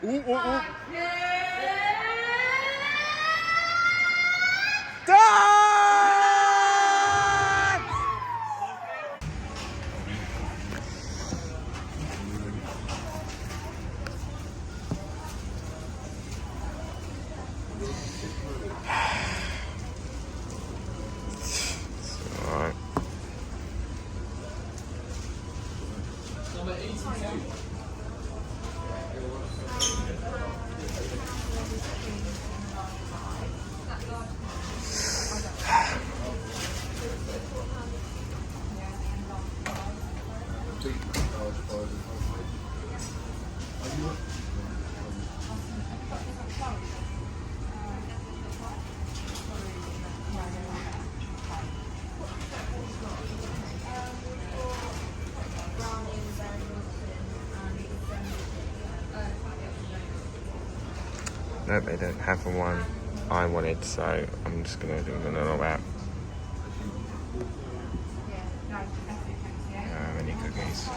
Ooh, ooh, ooh. Done! Alright. No, they don't have the one I wanted, so I'm just gonna do another wrap. Any cookies?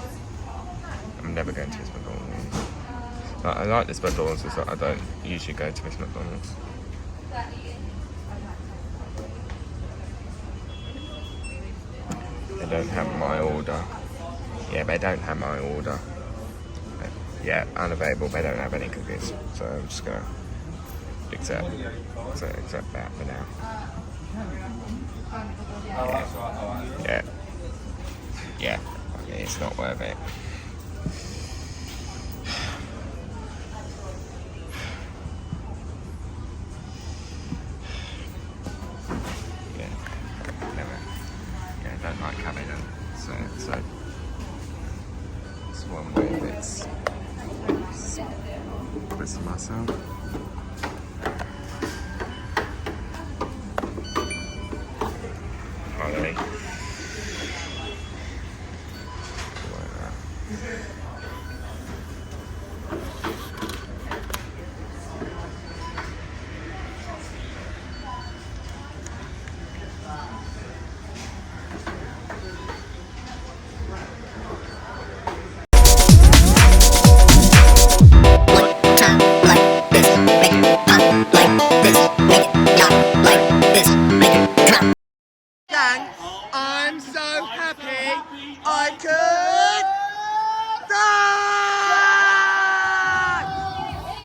I'm never going to this McDonald's. But I like this McDonald's, is that I don't usually go to this McDonald's. They don't have my order. Yeah, they don't have my order. Yeah, unavailable. They don't have any cookies, so I'm just gonna accept that for now. Yeah. Okay, it's not worth it. I don't like having them. So it's one way of it's twisting myself. Finally. Like this.